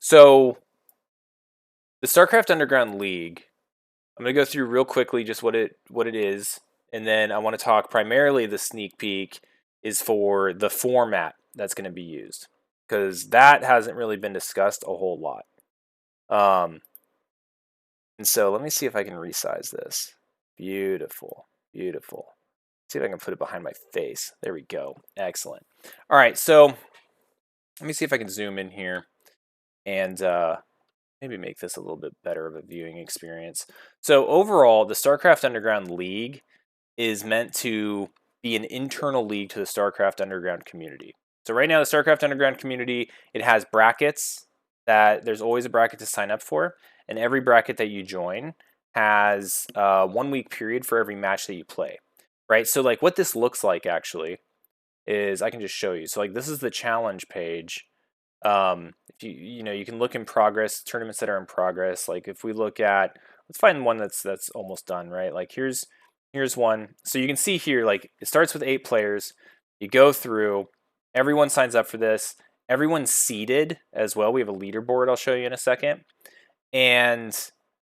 So the StarCraft Underground League, I'm going to go through real quickly just what it is, and then I want to talk primarily the sneak peek is for the format that's going to be used, because that hasn't really been discussed a whole lot. And so let me see if I can resize this. Beautiful, beautiful. See if I can put it behind my face. There we go. Excellent. All right, so let me see if I can zoom in here and maybe make this a little bit better of a viewing experience. So overall, the StarCraft Underground League is meant to be an internal league to the StarCraft Underground community. So right now, the StarCraft Underground community, it has brackets that there's always a bracket to sign up for, and every bracket that you join has a 1 week period for every match that you play, right? So like what this looks like actually is I can just show you. So like this is the challenge page. If you can look in progress, tournaments that are in progress. Like if we look at, let's find one that's almost done, right? Like here's one. So you can see here, like it starts with 8 players. You go through, everyone signs up for this. Everyone's seeded as well. We have a leaderboard I'll show you in a second. And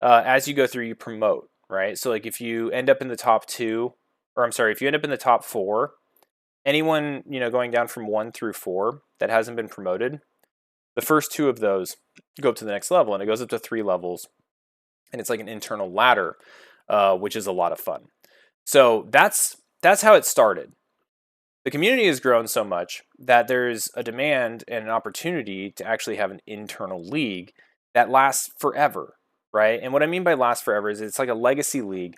as you go through, you promote, right? So like if you end up in the top 2, or I'm sorry, if you end up in the top 4, anyone going down from 1 through 4 that hasn't been promoted, the first 2 of those go up to the next level, and it goes up to 3 levels, and it's like an internal ladder, which is a lot of fun. So that's how it started. The community has grown so much that there's a demand and an opportunity to actually have an internal league that lasts forever, right? And what I mean by last forever is it's like a legacy league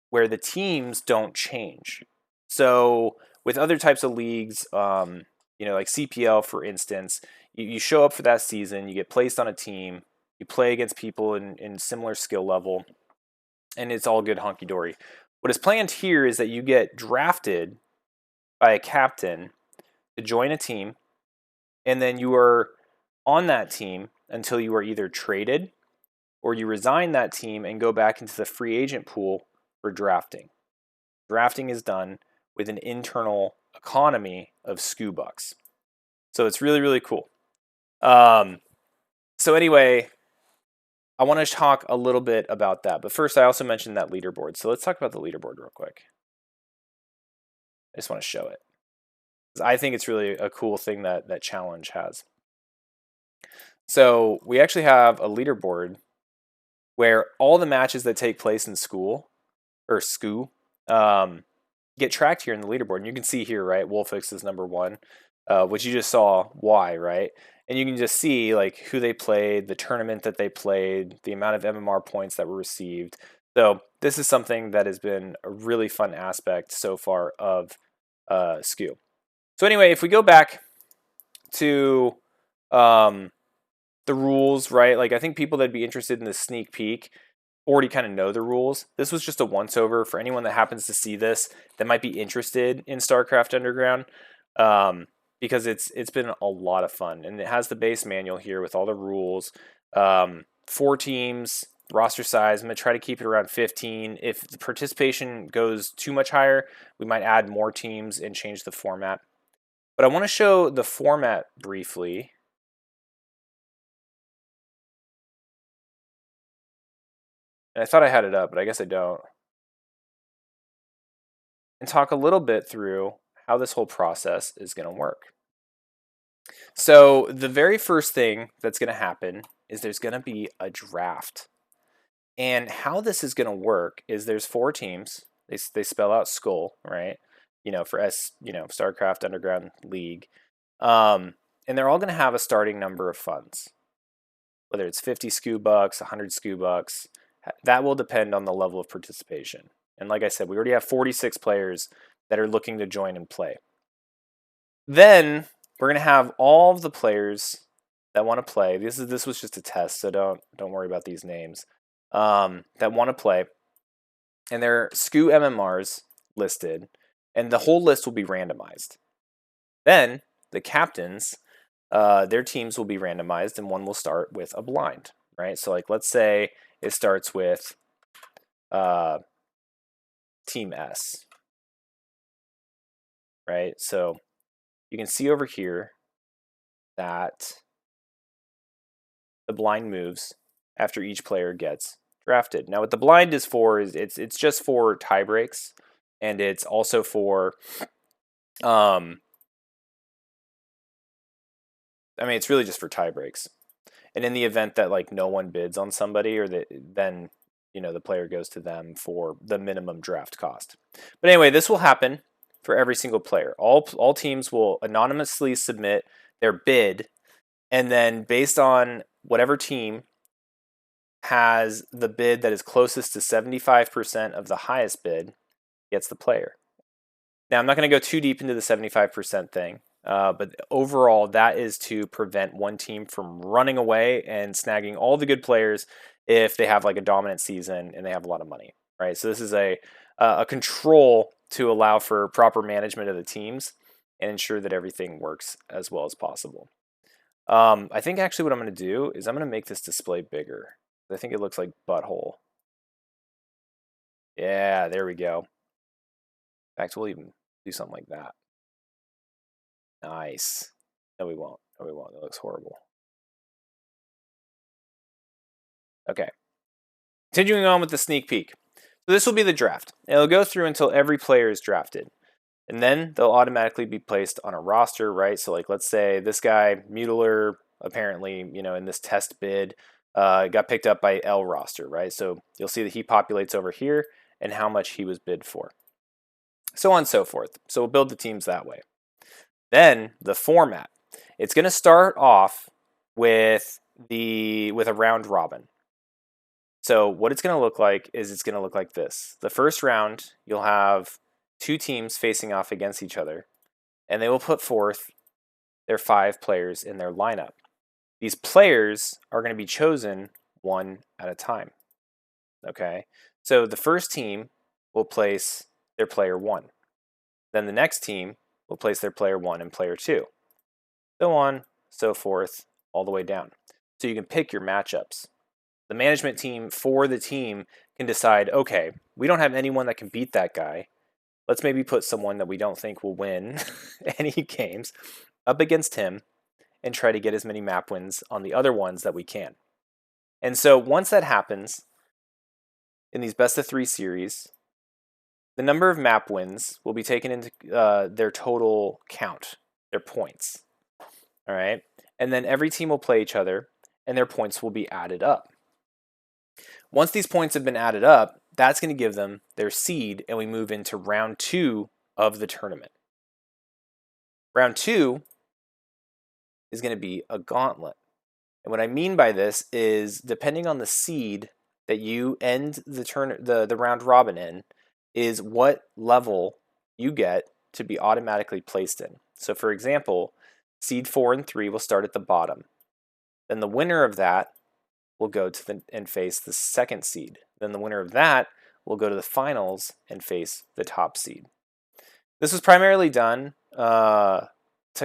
where the teams don't change. So with other types of leagues, like CPL, for instance, you show up for that season, you get placed on a team, you play against people in similar skill level, and it's all good hunky-dory. What is planned here is that you get drafted by a captain to join a team, and then you are on that team until you are either traded or you resign that team and go back into the free agent pool for drafting. Drafting is done with an internal economy of SCU bucks. So it's really, really cool. So anyway, I want to talk a little bit about that. But first, I also mentioned that leaderboard. So let's talk about the leaderboard real quick. I just want to show it. I think it's really a cool thing that Challenge has. So we actually have a leaderboard where all the matches that take place in SCU get tracked here in the leaderboard. And you can see here, right, Wolfix is number 1, which you just saw why, right? And you can just see like who they played, the tournament that they played, the amount of MMR points that were received. So this is something that has been a really fun aspect so far of SCU. So anyway, if we go back to the rules, right? Like I think people that'd be interested in the sneak peek already kind of know the rules. This was just a once over for anyone that happens to see this that might be interested in StarCraft Underground, because it's been a lot of fun, and it has the base manual here with all the rules. 4 teams, roster size. I'm gonna try to keep it around 15. If the participation goes too much higher, we might add more teams and change the format. But I want to show the format briefly. And I thought I had it up, but I guess I don't. And talk a little bit through how this whole process is going to work. So the very first thing that's going to happen is there's going to be a draft. And how this is going to work is there's 4 teams. They spell out Skull, right? For StarCraft Underground League. And they're all going to have a starting number of funds. Whether it's 50 SCU bucks, 100 SCU bucks, that will depend on the level of participation. And like I said, we already have 46 players that are looking to join and play. Then we're going to have all of the players that want to play. This was just a test, so don't worry about these names. That want to play, and their SCU MMRs listed, and the whole list will be randomized. Then the captains, their teams will be randomized, and one will start with a blind, right? So like let's say it starts with Team S, right? So you can see over here that the blind moves after each player gets drafted. Now, what the blind is for is it's just for tie breaks, and it's also for I mean, it's really just for tie breaks. And in the event that like no one bids on somebody, or that then the player goes to them for the minimum draft cost. But anyway, this will happen for every single player. All teams will anonymously submit their bid, and then based on whatever team has the bid that is closest to 75% of the highest bid gets the player. Now, I'm not going to go too deep into the 75% thing, but overall, that is to prevent one team from running away and snagging all the good players if they have like a dominant season and they have a lot of money, right? So this is a control to allow for proper management of the teams and ensure that everything works as well as possible. I think actually what I'm going to do is I'm going to make this display bigger. I think it looks like butthole. Yeah, there we go. In fact, we'll even do something like that. Nice. No, we won't. No, we won't. That looks horrible. Okay. Continuing on with the sneak peek. So this will be the draft. It'll go through until every player is drafted. And then they'll automatically be placed on a roster, right? So like, let's say this guy, Mutiler, apparently, in this test bid, got picked up by L roster, right? So you'll see that he populates over here and how much he was bid for. So on and so forth. So we'll build the teams that way. Then the format. It's going to start off with a round robin. So what it's going to look like is it's going to look like this. The first round, you'll have two teams facing off against each other, and they will put forth their 5 players in their lineup. These players are going to be chosen one at a time. Okay? So the first team will place their player 1. Then the next team will place their player 1 and player 2. So on, so forth, all the way down. So you can pick your matchups. The management team for the team can decide, okay, we don't have anyone that can beat that guy. Let's maybe put someone that we don't think will win any games up against him and try to get as many map wins on the other ones that we can. And so once that happens, in these best of 3 series, the number of map wins will be taken into their total count, their points. All right? And then every team will play each other, and their points will be added up. Once these points have been added up, that's going to give them their seed, and we move into round 2 of the tournament. Round 2 is going to be a gauntlet. And what I mean by this is, depending on the seed that you end the round robin in, is what level you get to be automatically placed in. So for example, seed 4 and 3 will start at the bottom. Then the winner of that will go to and face the second seed. Then the winner of that will go to the finals and face the top seed. This was primarily done to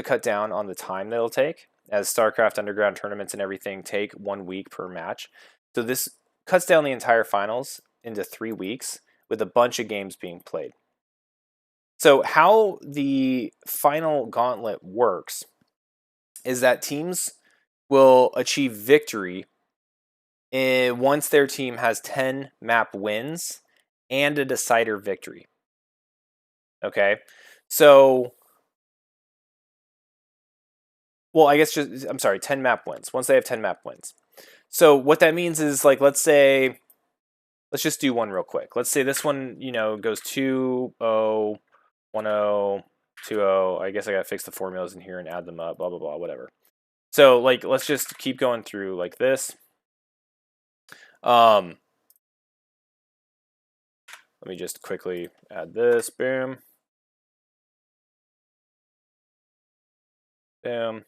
cut down on the time that it'll take, as StarCraft Underground tournaments and everything take 1 week per match. So this cuts down the entire finals into 3 weeks with a bunch of games being played. So how the final gauntlet works is that teams will achieve victory once their team has 10 map wins and a decider victory. Okay, so, well, I guess 10 map wins. Once they have 10 map wins. So what that means is, like, let's just do one real quick. Let's say this one, goes 2-0, 1-0, 2-0. I guess I gotta fix the formulas in here and add them up, blah, blah, blah, whatever. So, like, let's just keep going through like this. Let me just quickly add this. Boom. Boom.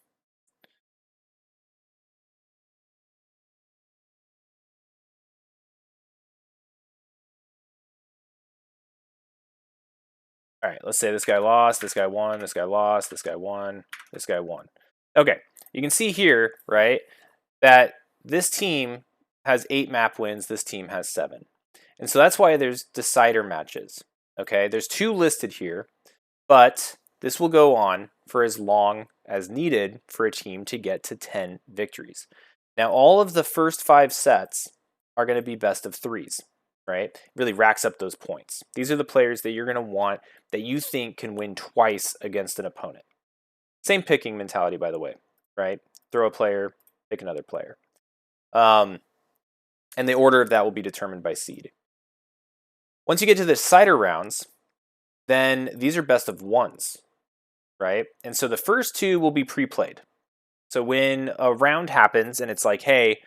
All right, let's say this guy lost, this guy won, this guy lost, this guy won, this guy won. Okay, you can see here, right, that this team has 8 map wins, this team has 7. And so that's why there's decider matches. Okay, there's 2 listed here, but this will go on for as long as needed for a team to get to 10 victories. Now, all of the first 5 sets are going to be best of 3s, right? Really racks up those points. These are the players that you're going to want that you think can win twice against an opponent. Same picking mentality, by the way, right? Throw a player, pick another player. And the order of that will be determined by seed. Once you get to the decider rounds, then these are best of 1s, right? And so the first 2 will be pre-played. So when a round happens and it's like, hey,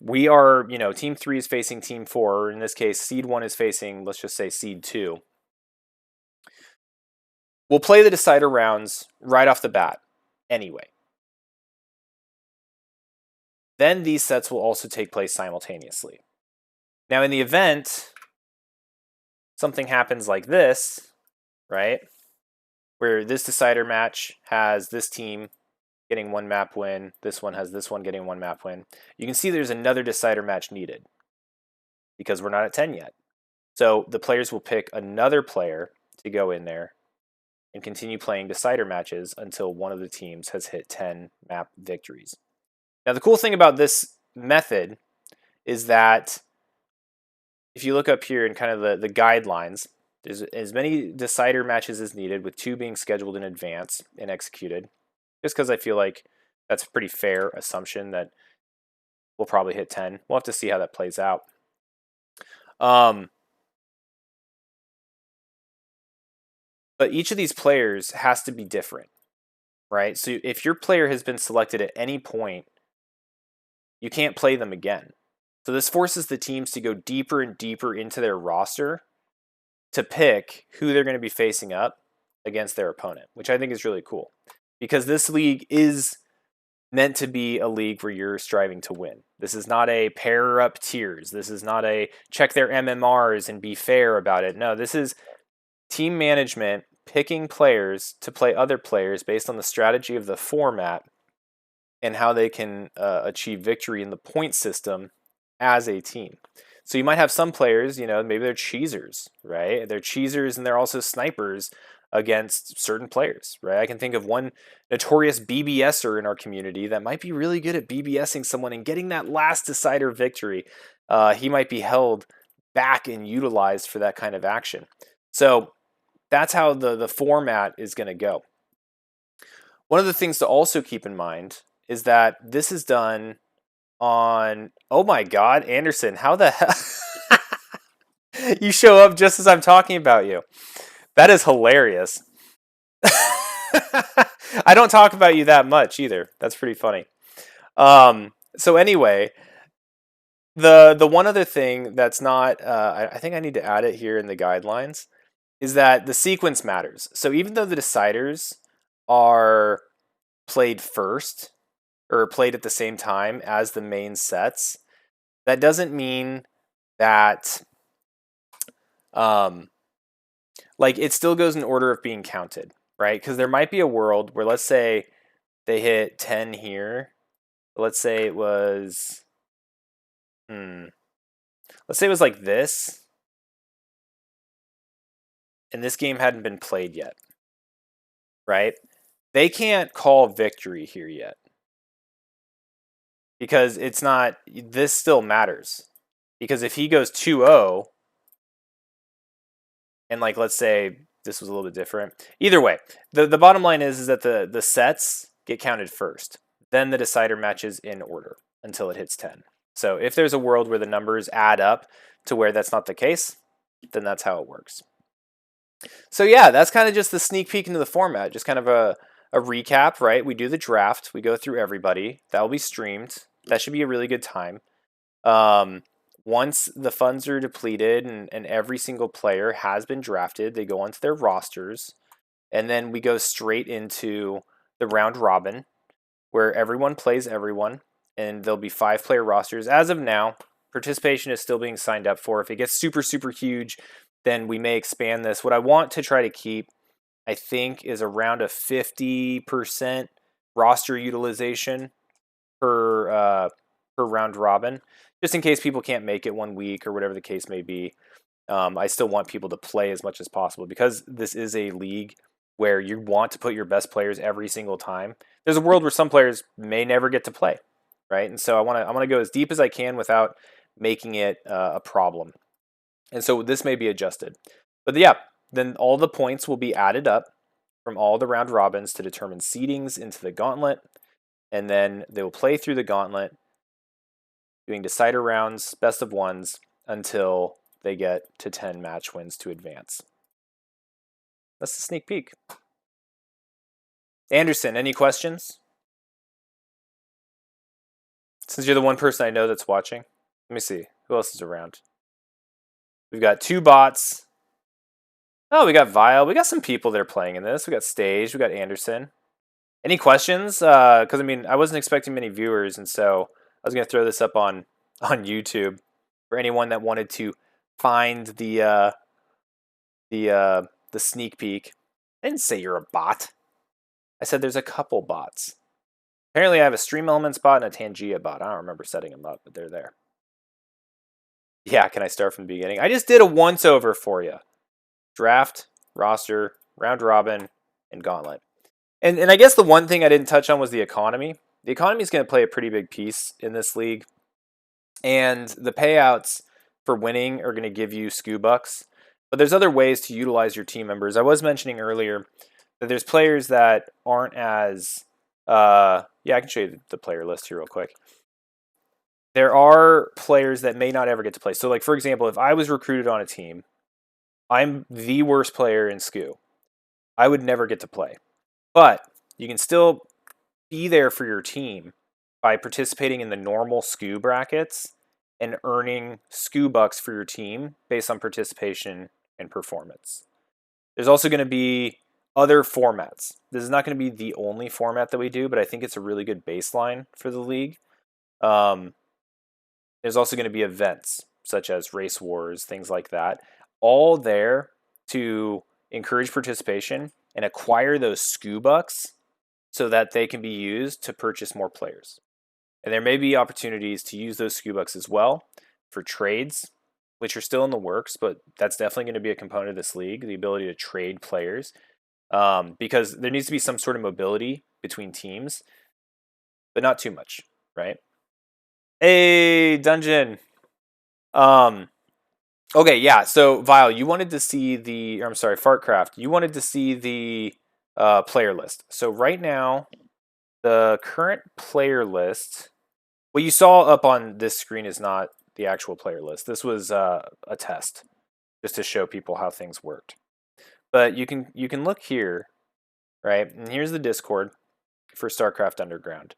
we are, team 3 is facing team 4, or in this case, seed 1 is facing, let's just say, seed 2. We'll play the decider rounds right off the bat anyway. Then these sets will also take place simultaneously. Now, in the event something happens like this, right, where this decider match has this team getting 1 map win, this one has this one getting 1 map win, you can see there's another decider match needed because we're not at 10 yet. So the players will pick another player to go in there and continue playing decider matches until one of the teams has hit 10 map victories. Now, the cool thing about this method is that if you look up here in kind of the guidelines, there's as many decider matches as needed, with 2 being scheduled in advance and executed, just because I feel like that's a pretty fair assumption that we'll probably hit 10. We'll have to see how that plays out. But each of these players has to be different, right? So if your player has been selected at any point, you can't play them again. So this forces the teams to go deeper and deeper into their roster to pick who they're going to be facing up against their opponent, which I think is really cool. Because this league is meant to be a league where you're striving to win. This is not a pair up tiers. This is not a check their MMRs and be fair about it. No, this is team management picking players to play other players based on the strategy of the format and how they can achieve victory in the point system as a team. So you might have some players, maybe they're cheesers, right? They're cheesers and they're also snipers against certain players, right? I can think of one notorious BBSer in our community that might be really good at BBSing someone and getting that last decider victory. He might be held back and utilized for that kind of action. So that's how the format is going to go. One of the things to also keep in mind is that this is done on, oh my God, Anderson, how the hell? You show up just as I'm talking about you. That is hilarious. I don't talk about you that much either. That's pretty funny. So anyway, the one other thing that's not, I think I need to add it here in the guidelines, is that the sequence matters. So even though the deciders are played first or played at the same time as the main sets, that doesn't mean that it still goes in order of being counted, right? Because there might be a world where, let's say they hit 10 here. Let's say it was, let's say it was like this, and this game hadn't been played yet, right? They can't call victory here yet because it's not, this still matters. Because if he goes 2-0, and let's say this was a little bit different. Either way, the bottom line is that the sets get counted first. Then the decider matches in order until it hits 10. So if there's a world where the numbers add up to where that's not the case, then that's how it works. So yeah, that's kind of just the sneak peek into the format. Just kind of a recap, right? We do the draft. We go through everybody. That will be streamed. That should be a really good time. Once the funds are depleted and every single player has been drafted, they go onto their rosters, and then we go straight into the round robin, where everyone plays everyone, and there'll be 5-player rosters. As of now, participation is still being signed up for. If it gets super, super huge, then we may expand this. What I want to try to keep, I think, is around a 50% roster utilization per round robin, just in case people can't make it one week or whatever the case may be. I still want people to play as much as possible because this is a league where you want to put your best players every single time. There's a world where some players may never get to play, right? And so I want to go as deep as I can without making it a problem. And so this may be adjusted. But yeah, then all the points will be added up from all the round robins to determine seedings into the gauntlet. And then they will play through the gauntlet, doing decider rounds, best of ones, until they get to 10 match wins to advance. That's the sneak peek. Anderson, any questions? Since you're the one person I know that's watching. Let me see. Who else is around? We've got 2 bots. Oh, we got Vile. We got some people that are playing in this. We got Stage. We got Anderson. Any questions? Because, I mean, I wasn't expecting many viewers, and so I was going to throw this up on YouTube for anyone that wanted to find the sneak peek. I didn't say you're a bot. I said there's a couple bots. Apparently, I have a Stream Elements bot and a Tangia bot. I don't remember setting them up, but they're there. Yeah, can I start from the beginning? I just did a once-over for you. Draft, roster, round robin, and gauntlet. And I guess the one thing I didn't touch on was the economy. The economy is going to play a pretty big piece in this league. And the payouts for winning are going to give you SCU bucks. But there's other ways to utilize your team members. I was mentioning earlier that there's players that aren't as... yeah, I can show you the player list here real quick. There are players that may not ever get to play. So, like, for example, if I was recruited on a team, I'm the worst player in SCU. I would never get to play. But you can still be there for your team by participating in the normal SCU brackets and earning SCU bucks for your team based on participation and performance. There's also going to be other formats. This is not going to be the only format that we do, but I think it's a really good baseline for the league. There's also going to be events such as race wars, things like that, all there to encourage participation and acquire those SCU bucks so that they can be used to purchase more players. And there may be opportunities to use those SCU bucks as well for trades, which are still in the works, but that's definitely going to be a component of this league, the ability to trade players, because there needs to be some sort of mobility between teams, but not too much, right? Hey, Dungeon. Okay, yeah, so Vile, you wanted to see the, or I'm sorry, Fartcraft, you wanted to see the player list. So right now, the current player list, what you saw up on this screen is not the actual player list. This was a test, just to show people how things worked. But you can look here, right? And here's the Discord for StarCraft Underground.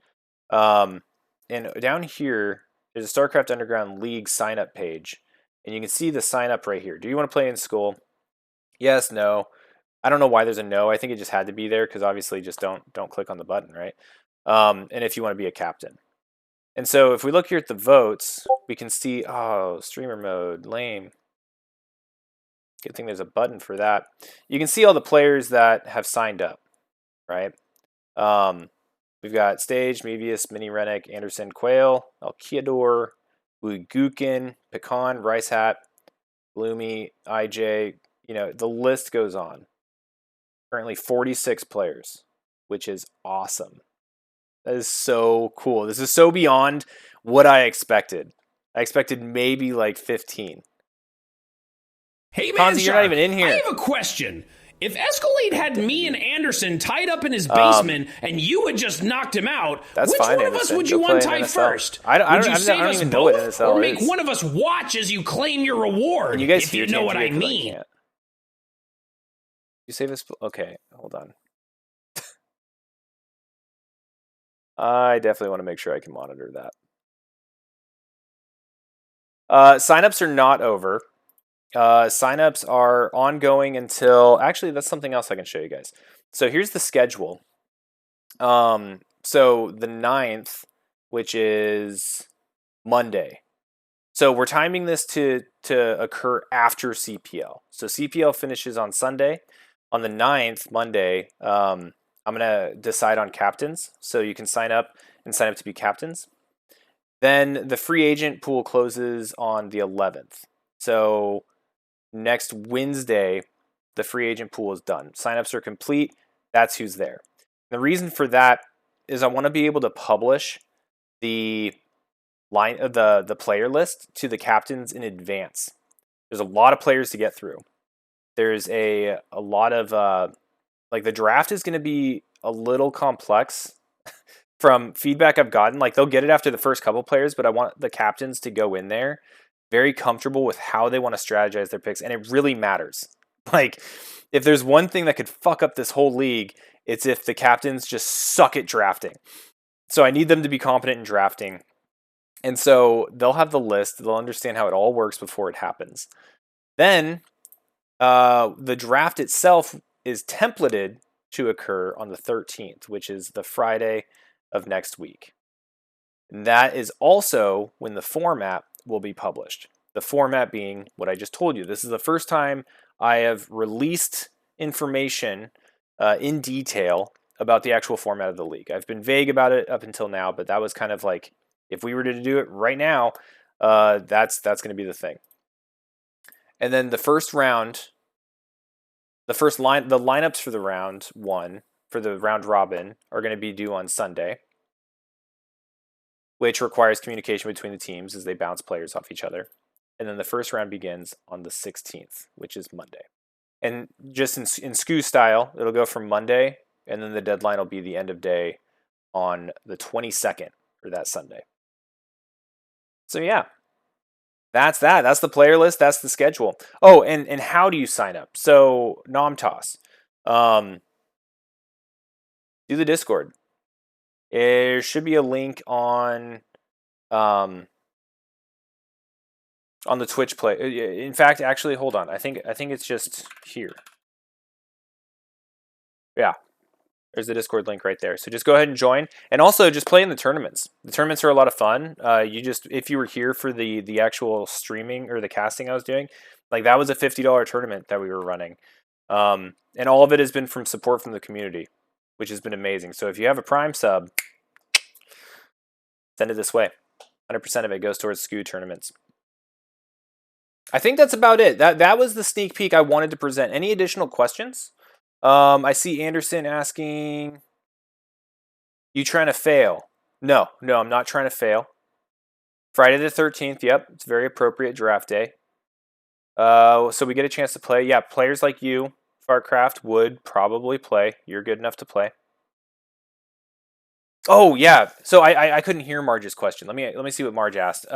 And down here, there's a StarCraft Underground League sign-up page. And you can see the sign-up right here. Do you want to play in school? Yes, no. I don't know why there's a no. I think it just had to be there because obviously just don't click on the button, right? And if you want to be a captain. And so if we look here at the votes, we can see, oh, streamer mode, lame. Good thing there's a button for that. You can see all the players that have signed up, right? We've got Stage, Mevius, Mini Rennick, Anderson, Quail, Alkiador, Gukin, Pecan, Rice Hat, Gloomy, IJ. You know, the list goes on. Currently 46 players, which is awesome. That is so cool. This is so beyond what I expected. I expected maybe like 15. Hey man, Fonzie, you're not even in here. I have a question. If Escalade had me and Anderson tied up in his basement and you had just knocked him out, which fine, one of us would you untie first? Would you save us both, or make one of us watch as you claim your reward? You guys if you know what I mean. You save us? Okay, hold on. I definitely want to make sure I can monitor that. Signups are not over. Signups are ongoing until... Actually, that's something else I can show you guys. So here's the schedule. So the 9th, which is Monday. So we're timing this to occur after CPL. So CPL finishes on Sunday. On the 9th, Monday, I'm going to decide on captains. So you can sign up to be captains. Then the free agent pool closes on the 11th. So next Wednesday, the free agent pool is done. Signups are complete. That's who's there. The reason for that is I want to be able to publish the the player list to the captains in advance. There's a lot of players to get through. There's a lot of like the draft is going to be a little complex from feedback I've gotten. Like they'll get it after the first couple players, but I want the captains to go in there very comfortable with how they want to strategize their picks, and it really matters. Like if there's one thing that could fuck up this whole league, it's if the captains just suck at drafting. So I need them to be competent in drafting. And so they'll have the list, they'll understand how it all works before it happens. Then the draft itself is templated to occur on the 13th, which is the Friday of next week. And that is also when the format will be published. The format being what I just told you. This is the first time I have released information in detail about the actual format of the league. I've been vague about it up until now, but that was kind of like, if we were to do it right now, that's going to be the thing. And then the first round, the lineups for the round one, for the round robin, are going to be due on Sunday, which requires communication between the teams as they bounce players off each other. And then the first round begins on the 16th, which is Monday. And just in SCU style, it'll go from Monday, and then the deadline will be the end of day on the 22nd, or that Sunday. So yeah, that's that. That's the player list. That's the schedule. Oh, and how do you sign up? So Nomtoss, do the Discord. There should be a link on the Twitch play. In fact, actually, hold on. I think it's just here. Yeah, there's the Discord link right there. So just go ahead and join, and also just play in the tournaments. The tournaments are a lot of fun. If you were here for the actual streaming or the casting I was doing, like that was a $50 tournament that we were running, and all of it has been from support from the community, which has been amazing. So if you have a Prime sub, send it this way. 100% of it goes towards SCU tournaments. I think that's about it. That was the sneak peek I wanted to present. Any additional questions? I see Anderson asking, you trying to fail? No, I'm not trying to fail. Friday the 13th, yep, it's very appropriate draft day. So we get a chance to play. Yeah, players like you, Fartcraft, would probably play. You're good enough to play. Oh yeah, so I couldn't hear Marge's question. Let me see what Marge asked.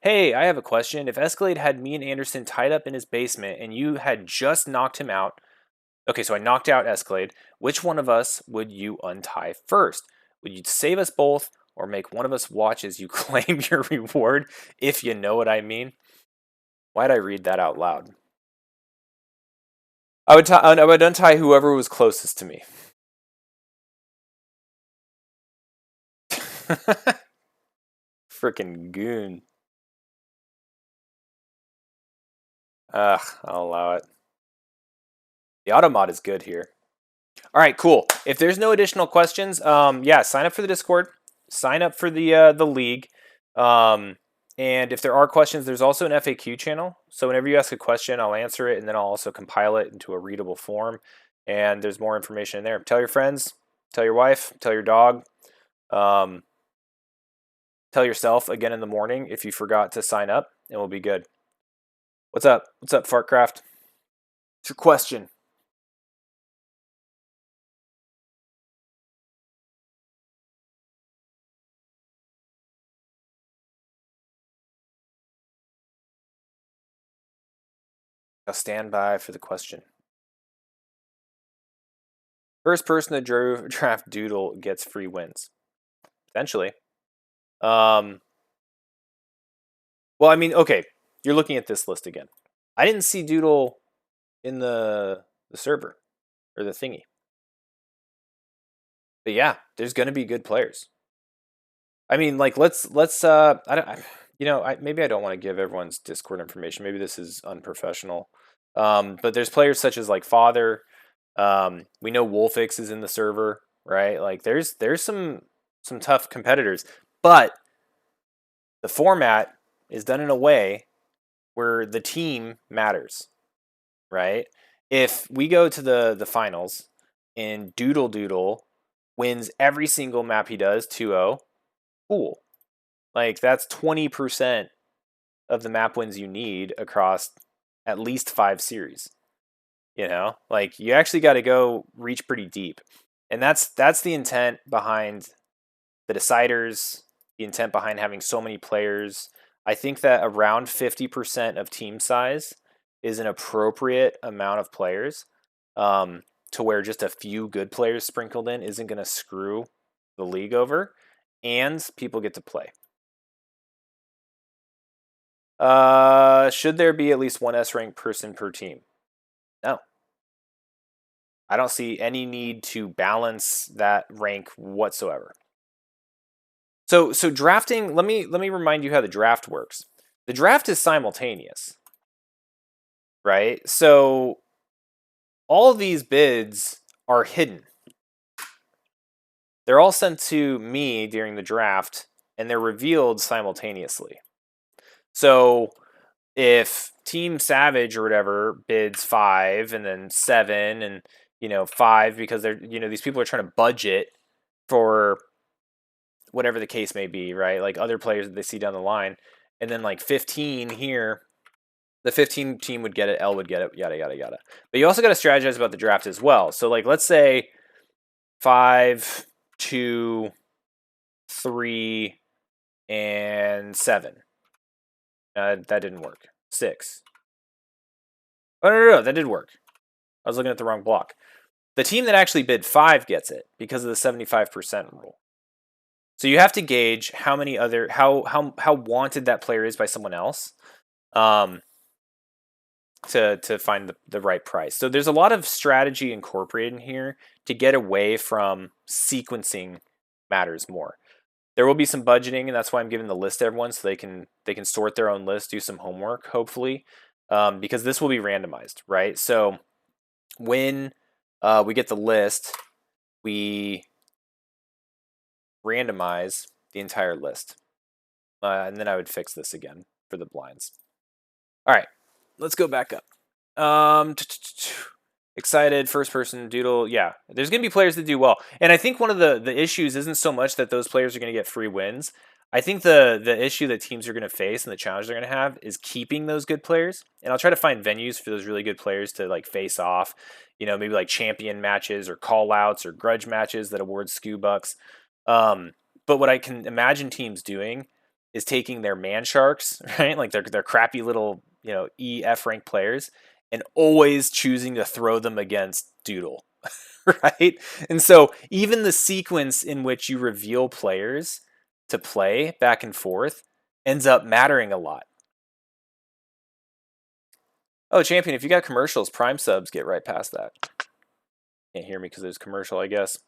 Hey, I have a question. If Escalade had me and Anderson tied up in his basement and you had just knocked him out, okay, so I knocked out Escalade, which one of us would you untie first? Would you save us both or make one of us watch as you claim your reward, if you know what I mean? Why'd I read that out loud? I would untie whoever was closest to me. Frickin' goon. Ugh, I'll allow it. The automod is good here. All right, cool. If there's no additional questions, yeah, sign up for the Discord. Sign up for the league. And if there are questions, there's also an FAQ channel. So whenever you ask a question, I'll answer it, and then I'll also compile it into a readable form. And there's more information in there. Tell your friends, tell your wife, tell your dog. Tell yourself again in the morning if you forgot to sign up, and we'll be good. What's up? What's up, Fartcraft? What's your question? I'll stand by for the question. First person to draft Doodle gets free wins. Potentially. Well, I mean, okay, you're looking at this list again. I didn't see Doodle in the server or the thingy. But yeah, there's going to be good players. I mean, like let's I don't maybe I don't want to give everyone's Discord information. Maybe this is unprofessional. But there's players such as like Father. We know Wolfix is in the server, right? Like there's some tough competitors, but the format is done in a way where the team matters, right? If we go to the finals and Doodle wins every single map he does 2-0, cool. Like, that's 20% of the map wins you need across at least 5 series. You know, like you actually got to go reach pretty deep, and that's the intent behind the deciders, the intent behind having so many players. I think that around 50% of team size is an appropriate amount of players, to where just a few good players sprinkled in isn't going to screw the league over, and people get to play. Should there be at least one S rank person per team? No. I don't see any need to balance that rank whatsoever. So drafting, let me remind you how the draft works. The draft is simultaneous, right? So all of these bids are hidden. They're all sent to me during the draft, and they're revealed simultaneously. So if Team Savage or whatever bids 5 and then 7 and 5, because they're these people are trying to budget for whatever the case may be, right? Like other players that they see down the line, and then like 15 here, the 15 team would get it, L would get it, yada yada yada. But you also got to strategize about the draft as well. So like let's say 5, 2, 3, and 7. That didn't work. 6. Oh no, that did work. I was looking at the wrong block. The team that actually bid 5 gets it because of the 75% rule. So you have to gauge how many other how wanted that player is by someone else, to find the right price. So there's a lot of strategy incorporated in here to get away from sequencing matters more. There will be some budgeting, and that's why I'm giving the list to everyone so they can sort their own list, do some homework, hopefully, because this will be randomized, right? So when we get the list, we randomize the entire list. And then I would fix this again for the blinds. All right, let's go back up. Excited, first person, doodle. Yeah, there's going to be players that do well. And I think one of the issues isn't so much that those players are going to get free wins. I think the issue that teams are going to face and the challenge they're going to have is keeping those good players. And I'll try to find venues for those really good players to like face off, maybe like champion matches or call outs or grudge matches that award SCU bucks. But what I can imagine teams doing is taking their man sharks, right? Like their crappy little, EF rank players, and always choosing to throw them against Doodle, right? And so even the sequence in which you reveal players to play back and forth ends up mattering a lot. Oh, champion, if you got commercials, Prime subs get right past that. Can't hear me because there's commercial, I guess.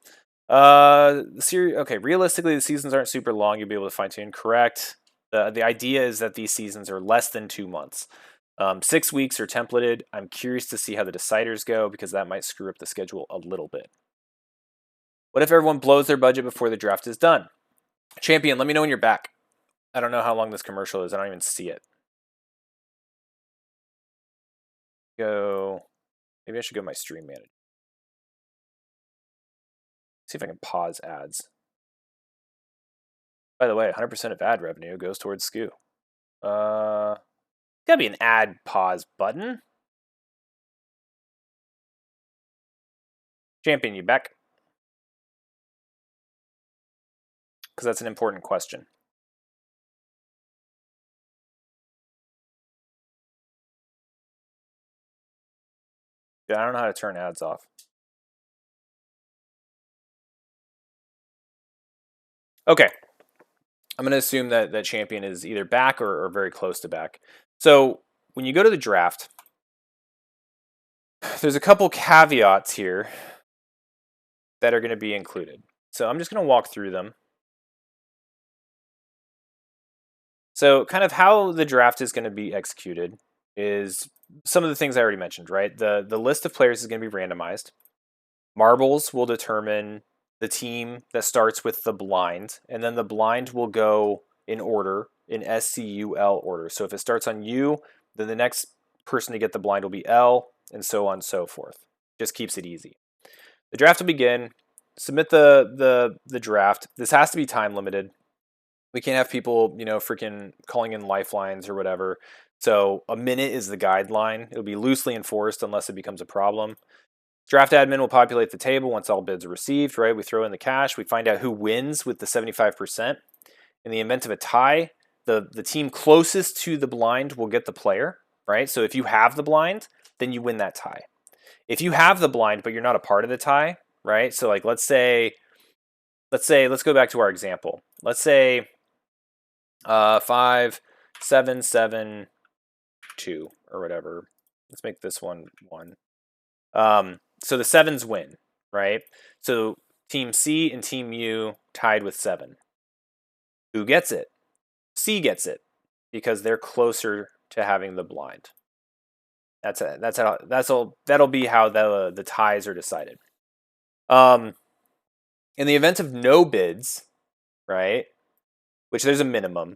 Okay, realistically, the seasons aren't super long. You'll be able to fine tune. Correct. The idea is that these seasons are less than 2 months. 6 weeks are templated. I'm curious to see how the deciders go because that might screw up the schedule a little bit. What if everyone blows their budget before the draft is done? Champion, let me know when you're back. I don't know how long this commercial is. I don't even see it. Maybe I should go to my stream manager. See if I can pause ads. By the way, 100% of ad revenue goes towards SCU. Gotta be an ad pause button. Champion, you back? Because that's an important question. Yeah, I don't know how to turn ads off. Okay. I'm going to assume that champion is either back or very close to back. So when you go to the draft, there's a couple caveats here that are going to be included. So I'm just going to walk through them. So kind of how the draft is going to be executed is some of the things I already mentioned, right? The list of players is going to be randomized. Marbles will determine the team that starts with the blind, and then the blind will go in order, in SCUL order. So if it starts on U, then the next person to get the blind will be L, and so on and so forth. Just keeps it easy. The draft will begin. Submit the draft. This has to be time limited. We can't have people, freaking calling in lifelines or whatever. So a minute is the guideline. It'll be loosely enforced unless it becomes a problem. Draft admin will populate the table once all bids are received, right? We throw in the cash. We find out who wins with the 75%. In the event of a tie, the team closest to the blind will get the player, right? So if you have the blind, then you win that tie. If you have the blind, but you're not a part of the tie, right? So like let's go back to our example. Let's say 5, 7, 7, 2, or whatever. Let's make this one 1. So the 7s win, right? So Team C and Team U tied with 7. Who gets it? C gets it because they're closer to having the blind. That'll be how the ties are decided. In the event of no bids, right? Which there's a minimum.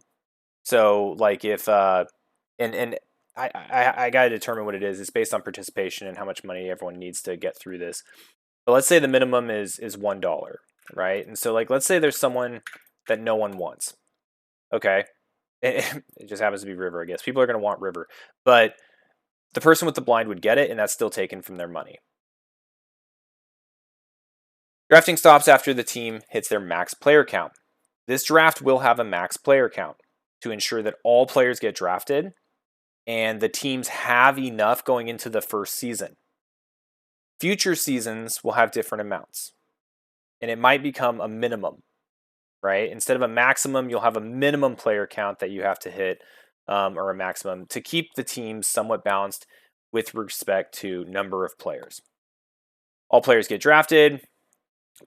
So like if and I got to determine what it is. It's based on participation and how much money everyone needs to get through this. But let's say the minimum is $1, right? And so like let's say there's someone that no one wants. Okay, it just happens to be River, I guess. People are going to want River, but the person with the blind would get it, and that's still taken from their money. Drafting stops after the team hits their max player count. This draft will have a max player count to ensure that all players get drafted and the teams have enough going into the first season. Future seasons will have different amounts, and it might become a minimum, right? Instead of a maximum, you'll have a minimum player count that you have to hit, or a maximum, to keep the teams somewhat balanced with respect to number of players. All players get drafted,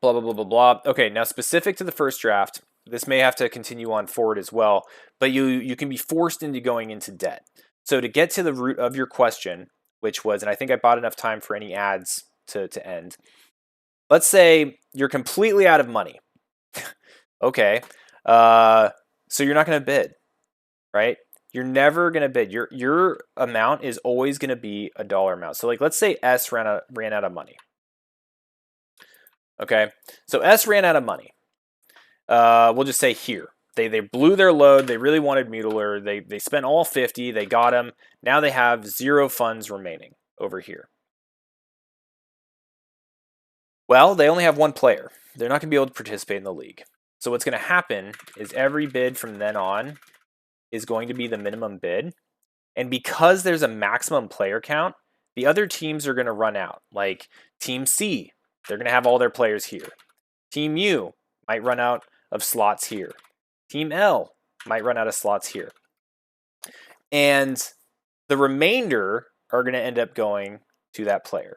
blah, blah, blah, blah, blah. Okay, now specific to the first draft, this may have to continue on forward as well, but you can be forced into going into debt. So to get to the root of your question, which was, and I think I bought enough time for any ads to end. Let's say you're completely out of money. Okay, so you're not going to bid, right? You're never going to bid. Your amount is always going to be a dollar amount. So like, let's say S ran out of money. Okay, so S ran out of money. We'll just say here. They blew their load. They really wanted Mutiler. They spent all 50. They got him. Now they have 0 funds remaining over here. Well, they only have 1 player. They're not going to be able to participate in the league. So what's going to happen is every bid from then on is going to be the minimum bid. And because there's a maximum player count, the other teams are going to run out. Like Team C, they're going to have all their players here. Team U might run out of slots here. Team L might run out of slots here. And the remainder are going to end up going to that player,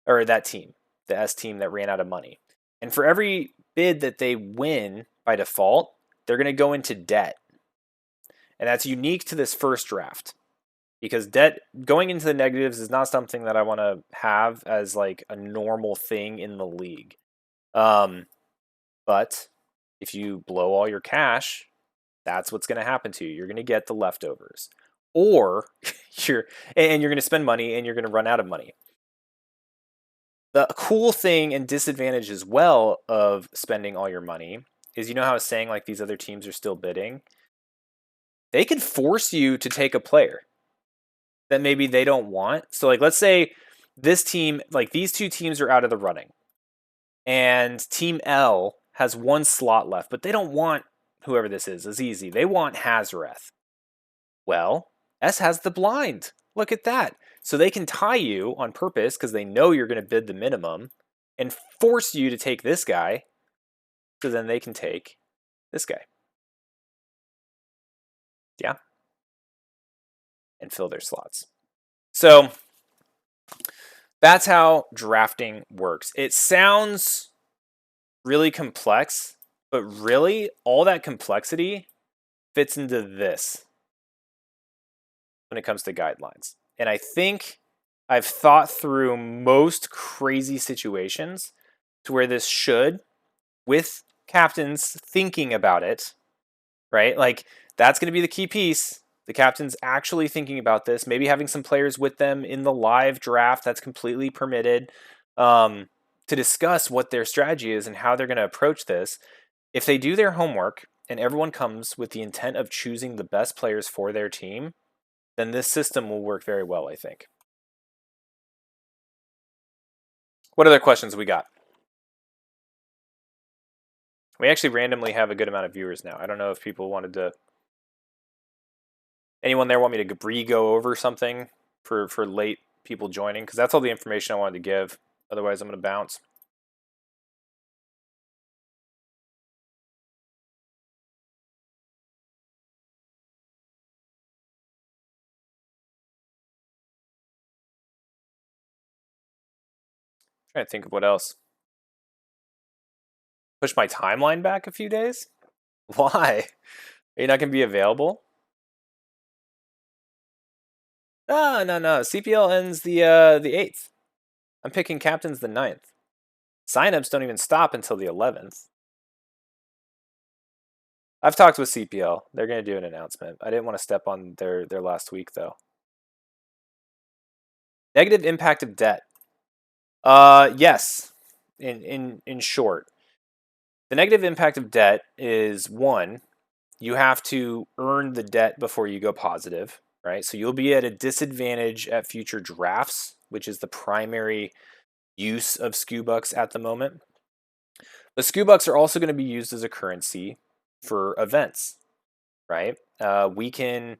or that team, the S team that ran out of money. And for every bid that they win by default, they're going to go into debt. And that's unique to this first draft, because debt going into the negatives is not something that I want to have as like a normal thing in the league. But if you blow all your cash, that's what's going to happen to you. You're going to get the leftovers, or you're going to spend money and you're going to run out of money. The cool thing and disadvantage as well of spending all your money is, how I was saying like these other teams are still bidding. They could force you to take a player that maybe they don't want. So like, let's say this team, like these 2 teams are out of the running, and Team L has 1 slot left, but they don't want whoever this is. It's easy. They want Hazareth. Well, S has the blind. Look at that. So they can tie you on purpose because they know you're going to bid the minimum and force you to take this guy, so then they can take this guy. Yeah. And fill their slots. So that's how drafting works. It sounds really complex, but really all that complexity fits into this when it comes to guidelines. And I think I've thought through most crazy situations to where this should, with captains thinking about it, right? Like that's going to be the key piece. The captain's actually thinking about this, maybe having some players with them in the live draft that's completely permitted, to discuss what their strategy is and how they're going to approach this. If they do their homework and everyone comes with the intent of choosing the best players for their team, then this system will work very well, I think. What other questions we got? We actually randomly have a good amount of viewers now. I don't know if people wanted to... Anyone there want me to re-go over something for late people joining? Because that's all the information I wanted to give. Otherwise, I'm going to bounce. Trying to think of what else. Push my timeline back a few days? Why? Are you not going to be available? No. CPL ends the 8th. I'm picking captains the 9th. Signups don't even stop until the 11th. I've talked with CPL. They're going to do an announcement. I didn't want to step on their last week, though. Negative impact of debt. Yes. In short, the negative impact of debt is, one, you have to earn the debt before you go positive, right? So you'll be at a disadvantage at future drafts, which is the primary use of SCU bucks at the moment. The SCU bucks are also going to be used as a currency for events, right? We can,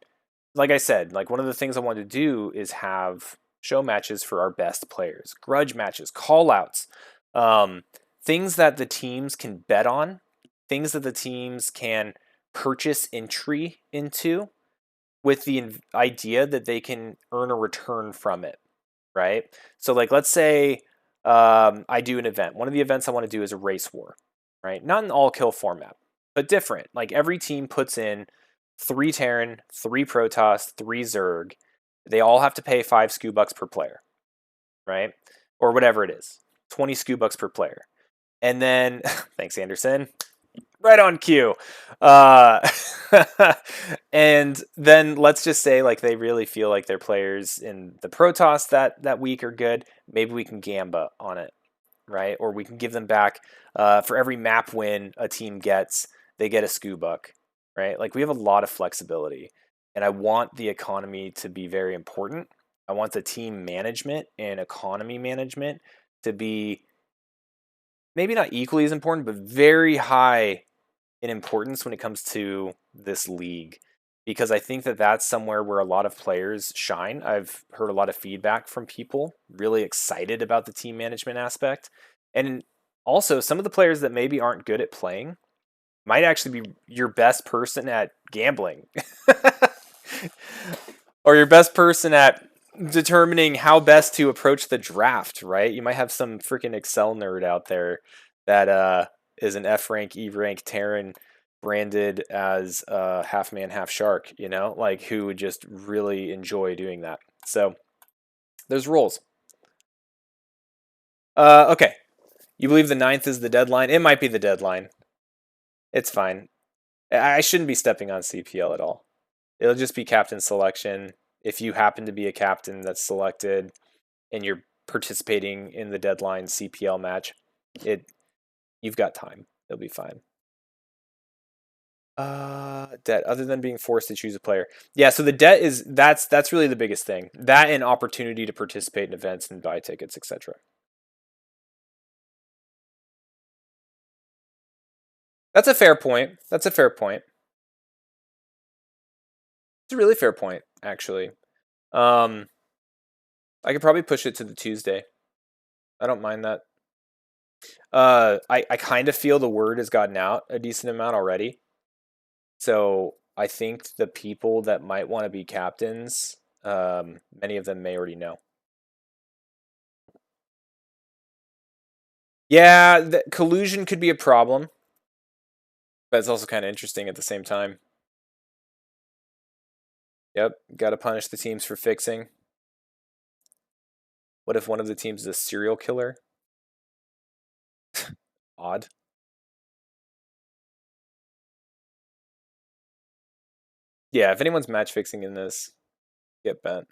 like I said, like one of the things I want to do is have show matches for our best players, grudge matches, call outs, things that the teams can bet on, things that the teams can purchase entry into with the idea that they can earn a return from it, right? So like, let's say I do an event. One of the events I want to do is a race war, right? Not an all kill format, but different. Like every team puts in 3 Terran, 3 Protoss, 3 Zerg. They all have to pay 5 SCU bucks per player, right? Or whatever it is, 20 SCU bucks per player. And then, thanks Anderson, right on cue. And then let's just say like they really feel like their players in the Protoss that week are good. Maybe we can gamba on it, right? Or we can give them back for every map win a team gets, they get a SCU buck, right? Like we have a lot of flexibility, and I want the economy to be very important. I want the team management and economy management to be maybe not equally as important, but very high in importance when it comes to this league, because I think that that's somewhere where a lot of players shine. I've heard a lot of feedback from people really excited about the team management aspect. And also some of the players that maybe aren't good at playing might actually be your best person at gambling or your best person at determining how best to approach the draft, right? You might have some freaking Excel nerd out there that is an F rank, E rank Terran branded as half man, half shark, you know, like who would just really enjoy doing that. So there's roles. Okay. You believe the 9th is the deadline? It might be the deadline. It's fine. I shouldn't be stepping on CPL at all. It'll just be captain selection. If you happen to be a captain that's selected and you're participating in the deadline CPL match, you've got time. It'll be fine. Debt, other than being forced to choose a player. Yeah, so the debt is that's really the biggest thing. That and opportunity to participate in events and buy tickets, etc. That's a fair point. That's a fair point. It's a really fair point, actually. I could probably push it to the Tuesday. I don't mind that. I kind of feel the word has gotten out a decent amount already. So I think the people that might want to be captains, many of them may already know. Yeah, the collusion could be a problem, but it's also kind of interesting at the same time. Yep, got to punish the teams for fixing. What if one of the teams is a serial killer? Odd. Yeah, if anyone's match fixing in this, get bent.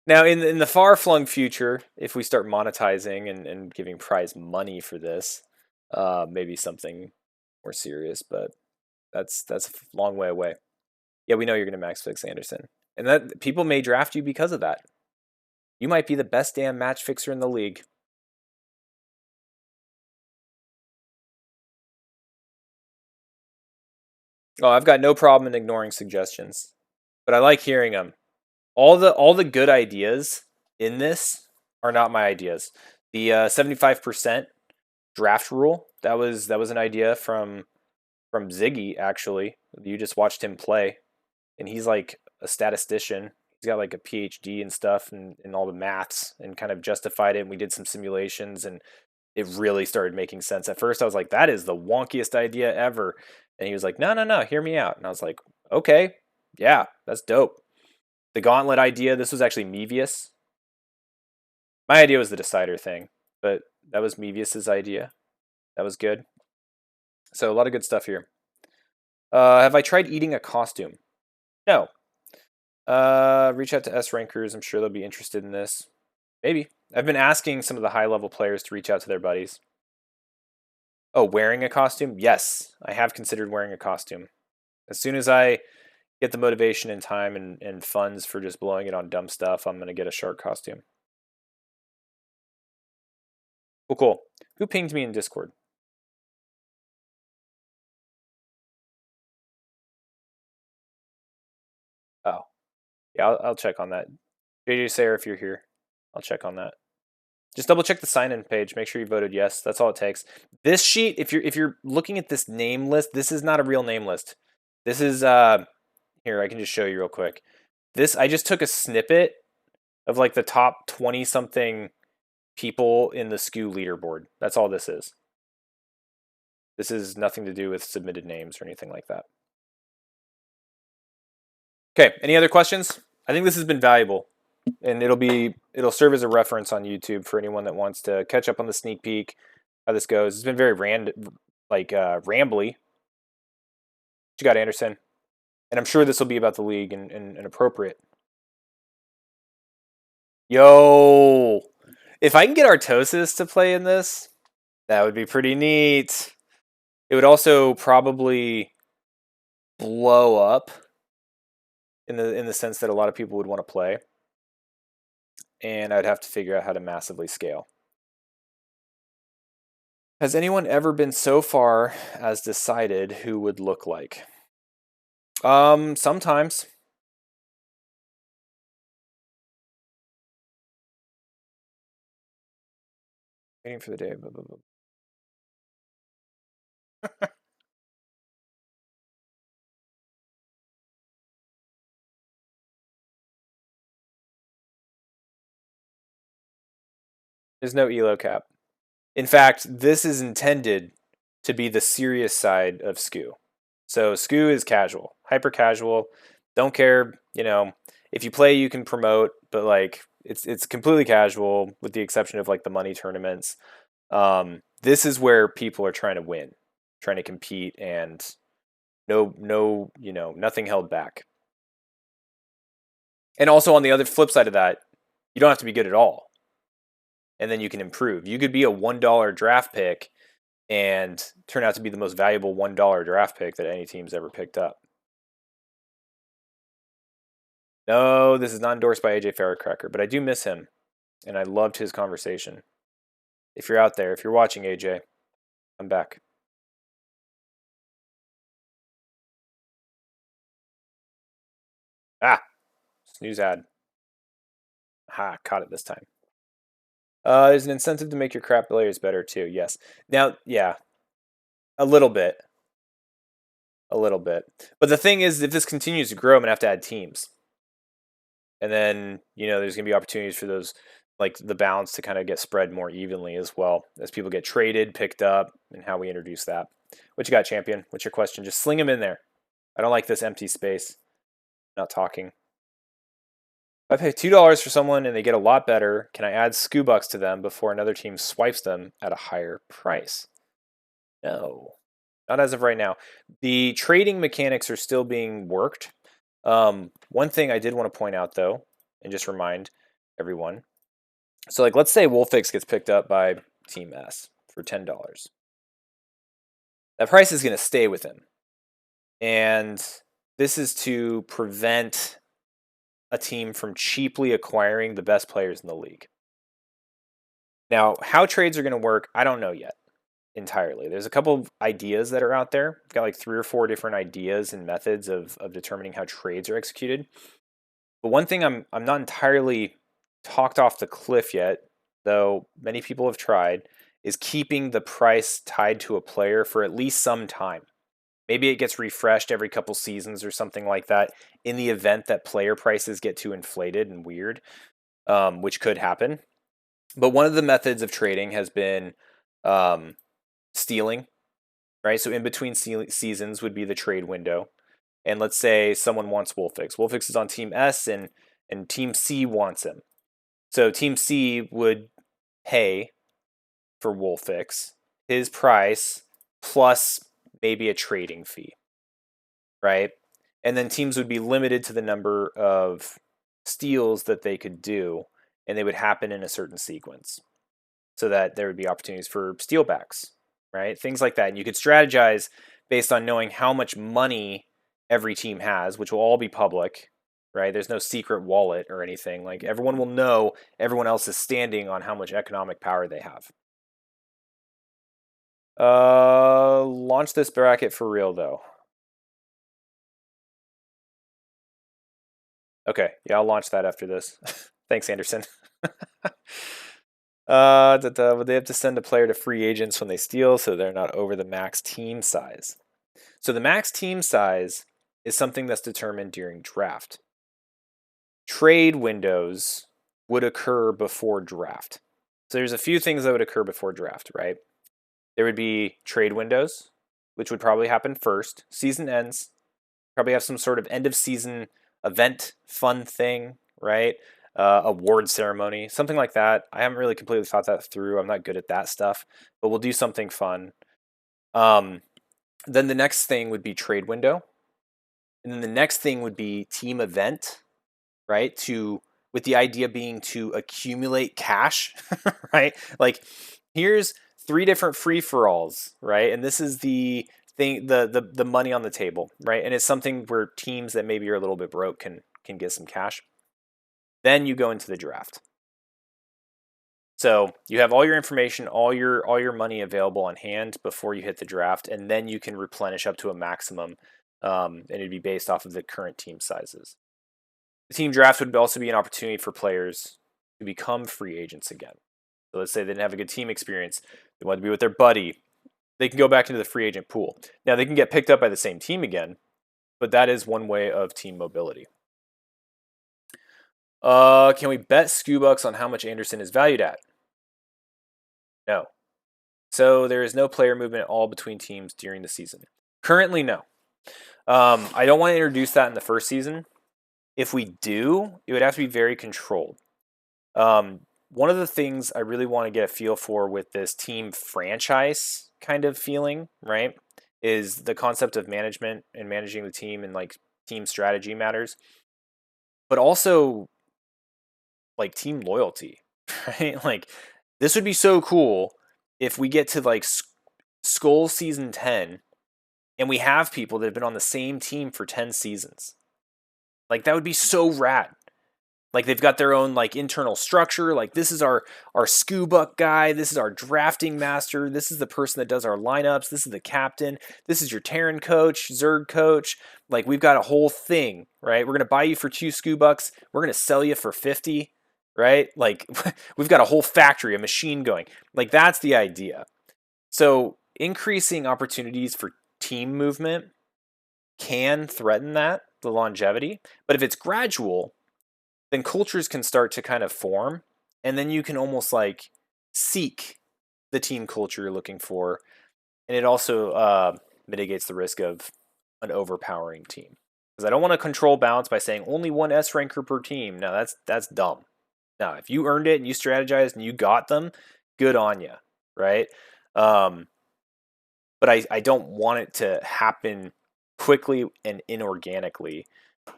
Now, in the far flung future, if we start monetizing and giving prize money for this, maybe something more serious. But That's a long way away. Yeah, we know you're going to max fix Anderson. And that people may draft you because of that. You might be the best damn match fixer in the league. Oh, I've got no problem in ignoring suggestions, but I like hearing them. All the good ideas in this are not my ideas. The 75% draft rule, that was an idea from Ziggy, actually. You just watched him play, and he's like a statistician. He's got like a PhD and stuff and all the maths and kind of justified it. And we did some simulations and it really started making sense. At first, I was like, that is the wonkiest idea ever. And he was like, no, no, no, hear me out. And I was like, okay, yeah, that's dope. The gauntlet idea, this was actually Mevius. My idea was the decider thing, but that was Mevius's idea. That was good. So a lot of good stuff here. Have I tried eating a costume? No. Reach out to S rankers. I'm sure they'll be interested in this. Maybe. I've been asking some of the high level players to reach out to their buddies. Oh, wearing a costume? Yes, I have considered wearing a costume. As soon as I get the motivation and time and funds for just blowing it on dumb stuff, I'm going to get a shark costume. Cool, cool. Who pinged me in Discord? Oh, yeah, I'll check on that. JJ Sayer, if you're here, I'll check on that. Just double check the sign-in page. Make sure you voted yes. That's all it takes. This sheet, if you're looking at this name list, this is not a real name list. This is here. I can just show you real quick. This I just took a snippet of like the top 20 something people in the SCU leaderboard. That's all this is. This is nothing to do with submitted names or anything like that. Okay, any other questions? I think this has been valuable, and it'll serve as a reference on YouTube for anyone that wants to catch up on the sneak peek, how this goes. It's been very rambly. What you got, Anderson? And I'm sure this will be about the league and appropriate. Yo, if I can get Artosis to play in this, that would be pretty neat. It would also probably blow up in the sense that a lot of people would want to play. And I'd have to figure out how to massively scale. Has anyone ever been so far as decided who would look like? Sometimes. Waiting for the day. Blah, blah, blah. There's no elo cap. In fact, this is intended to be the serious side of SCU. So SCU is casual, hyper casual. Don't care, if you play, you can promote, but like it's completely casual with the exception of like the money tournaments. This is where people are trying to win, trying to compete, and nothing held back. And also on the other flip side of that, you don't have to be good at all. And then you can improve. You could be a $1 draft pick and turn out to be the most valuable $1 draft pick that any team's ever picked up. No, this is not endorsed by AJ Firecracker, but I do miss him, and I loved his conversation. If you're out there, if you're watching, AJ, I'm back. Ah, snooze ad. Ha, caught it this time. There's an incentive to make your crap players better too. Yes. Now, yeah, a little bit. A little bit. But the thing is, if this continues to grow, I'm going to have to add teams. And then, there's going to be opportunities for those, like the balance to kind of get spread more evenly as well as people get traded, picked up, and how we introduce that. What you got, champion? What's your question? Just sling them in there. I don't like this empty space. Not talking. If I pay $2 for someone and they get a lot better, can I add SCU bucks to them before another team swipes them at a higher price? No. Not as of right now. The trading mechanics are still being worked. One thing I did want to point out, though, and just remind everyone. So, like, let's say Wolfix gets picked up by Team S for $10. That price is going to stay with him. And this is to prevent a team from cheaply acquiring the best players in the league. Now, how trades are going to work, I don't know yet entirely. There's a couple of ideas that are out there. I've got like 3 or 4 different ideas and methods of determining how trades are executed. But one thing I'm not entirely talked off the cliff yet, though many people have tried, is keeping the price tied to a player for at least some time. Maybe it gets refreshed every couple seasons or something like that in the event that player prices get too inflated and weird, which could happen. But one of the methods of trading has been stealing, right? So in between seasons would be the trade window. And let's say someone wants Wolfix. Wolfix is on Team S and Team C wants him. So Team C would pay for Wolfix, his price plus maybe a trading fee, right? And then teams would be limited to the number of steals that they could do, and they would happen in a certain sequence so that there would be opportunities for steal backs, right? Things like that. And you could strategize based on knowing how much money every team has, which will all be public, right? There's no secret wallet or anything. Like everyone will know everyone else is standing on how much economic power they have. Launch this bracket for real though. Okay, yeah, I'll launch that after this. Thanks, Anderson. Would they have to send a player to free agents when they steal so they're not over the max team size? So the max team size is something that's determined during draft. Trade windows would occur before draft. So there's a few things that would occur before draft, right? There would be trade windows, which would probably happen first. Season ends, probably have some sort of end of season event, fun thing, right? Award ceremony, something like that. I haven't really completely thought that through. I'm not good at that stuff, but we'll do something fun. Then the next thing would be trade window. And then the next thing would be team event, right? With the idea being to accumulate cash, right? Like here's 3 different free-for-alls, right? And this is the thing, the money on the table, right? And it's something where teams that maybe are a little bit broke can get some cash. Then you go into the draft. So you have all your information, all your money available on hand before you hit the draft, and then you can replenish up to a maximum, and it'd be based off of the current team sizes. The team draft would also be an opportunity for players to become free agents again. So let's say they didn't have a good team experience, they want to be with their buddy, they can go back into the free agent pool. Now they can get picked up by the same team again, but that is one way of team mobility. Can we bet SCU bucks on how much Anderson is valued at? No. So there is no player movement at all between teams during the season. Currently, no. I don't want to introduce that in the first season. If we do, it would have to be very controlled. One of the things I really want to get a feel for with this team franchise kind of feeling, right, is the concept of management and managing the team and like team strategy matters, but also like team loyalty, right? Like this would be so cool if we get to like Skull season 10 and we have people that have been on the same team for 10 seasons. Like that would be so rad. Like they've got their own like internal structure. Like this is our SCU guy. This is our drafting master. This is the person that does our lineups. This is the captain. This is your Terran coach, Zerg coach. Like we've got a whole thing, right? We're gonna buy you for 2 SCU. We're gonna sell you for 50, right? Like we've got a whole factory, a machine going. Like that's the idea. So increasing opportunities for team movement can threaten that, the longevity. But if it's gradual, then cultures can start to kind of form, and then you can almost like seek the team culture you're looking for, and it also mitigates the risk of an overpowering team. Because I don't want to control balance by saying only 1 S ranker per team. No, that's dumb. Now, if you earned it and you strategized and you got them, good on you, right? But I don't want it to happen quickly and inorganically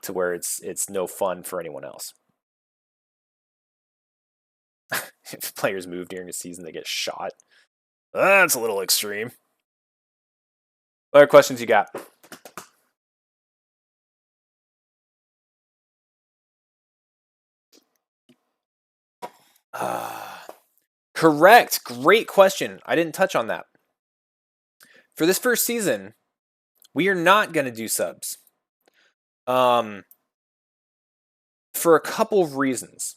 to where it's no fun for anyone else. If players move during the season, they get shot. That's a little extreme. What other questions you got? Correct. Great question. I didn't touch on that. For this first season, we are not going to do subs. For a couple of reasons.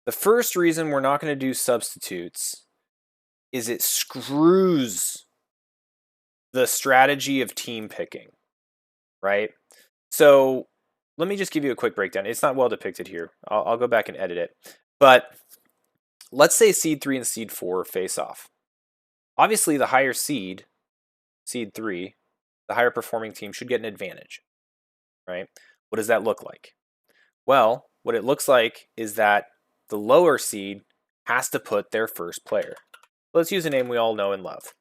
The first reason we're not going to do substitutes is it screws the strategy of team picking, right? So let me just give you a quick breakdown. It's not well depicted here. I'll go back and edit it. But let's say seed 3 and seed 4 face off. Obviously, the higher seed 3, the higher performing team should get an advantage, right? What does that look like? Well, what it looks like is that the lower seed has to put their first player. Let's use a name we all know and love,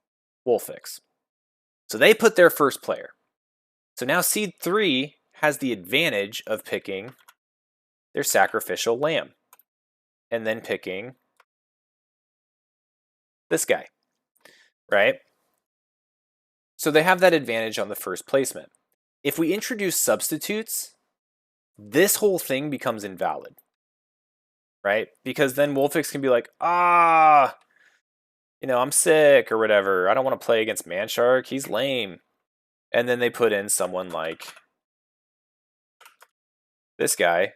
Wolfix. So they put their first player. So now seed 3 has the advantage of picking their sacrificial lamb and then picking this guy, right? So they have that advantage on the first placement. If we introduce substitutes, this whole thing becomes invalid, right? Because then Wolfix can be like, I'm sick or whatever. I don't want to play against Manshark. He's lame. And then they put in someone like this guy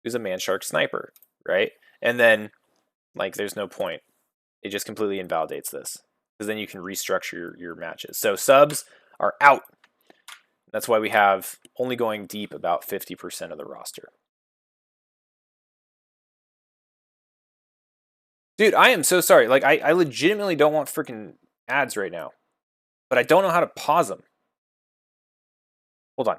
who's a Manshark sniper, right? And then, there's no point. It just completely invalidates this. Because then you can restructure your matches. So subs are out. That's why we have only going deep about 50% of the roster. Dude, I am so sorry. I legitimately don't want freaking ads right now. But I don't know how to pause them. Hold on.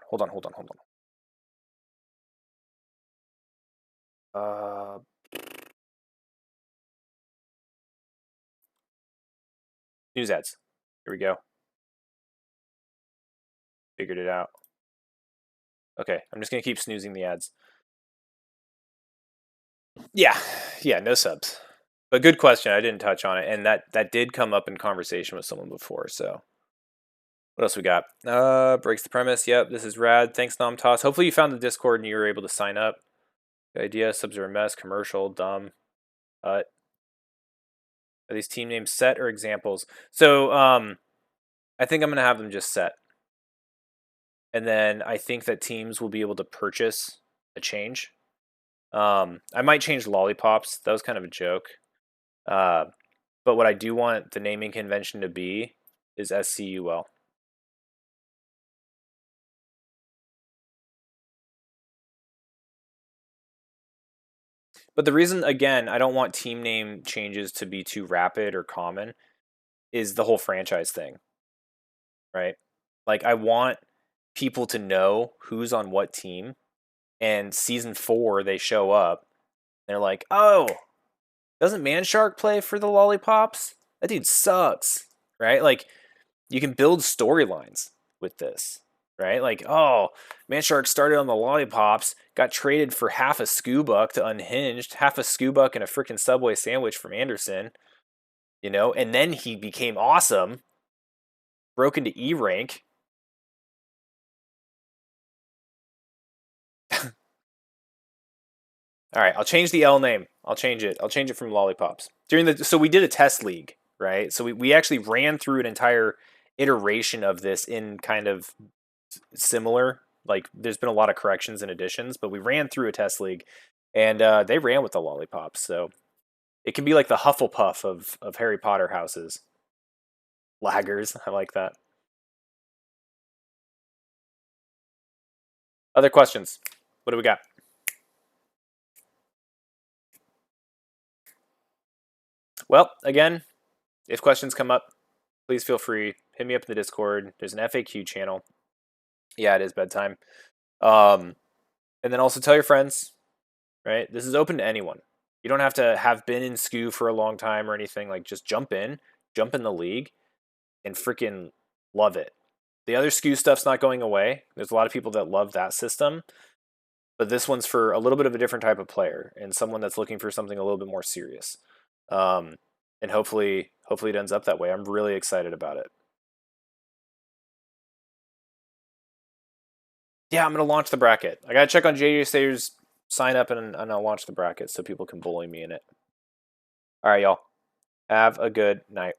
News ads. Here we go. Figured it out. Okay, I'm just going to keep snoozing the ads. Yeah, no subs. But good question. I didn't touch on it. And that did come up in conversation with someone before, so. What else we got? Breaks the premise. Yep, this is rad. Thanks, Nomtoss. Hopefully you found the Discord and you were able to sign up. Good idea. Subs are a mess. Commercial. Dumb. Are these team names set or examples? So, I think I'm going to have them just set. And then I think that teams will be able to purchase a change. I might change lollipops. That was kind of a joke. But what I do want the naming convention to be is SCU. But the reason, again, I don't want team name changes to be too rapid or common is the whole franchise thing, right? I want people to know who's on what team, and season 4 they show up, they're like, oh, doesn't Manshark play for the Lollipops? That dude sucks, right? You can build storylines with this, right? Manshark started on the Lollipops, got traded for half a SCU buck to Unhinged, half a SCU buck and a freaking Subway sandwich from Anderson, and then he became awesome, broke into E rank. All right, I'll change the L name. I'll change it. I'll change it from Lollipops. So we did a test league, right? So we actually ran through an entire iteration of this in kind of similar. There's been a lot of corrections and additions, but we ran through a test league, and they ran with the Lollipops. So it can be like the Hufflepuff of Harry Potter houses. Laggers, I like that. Other questions? What do we got? Well, again, if questions come up, please feel free. Hit me up in the Discord. There's an FAQ channel. Yeah, it is bedtime. And then also tell your friends, right? This is open to anyone. You don't have to have been in SCU for a long time or anything. Just jump in the league, and freaking love it. The other SCU stuff's not going away. There's a lot of people that love that system. But this one's for a little bit of a different type of player and someone that's looking for something a little bit more serious. And hopefully it ends up that way. I'm really excited about it. Yeah, I'm going to launch the bracket. I got to check on JJ Sayers' sign up and I'll launch the bracket so people can bully me in it. All right, y'all. Have a good night.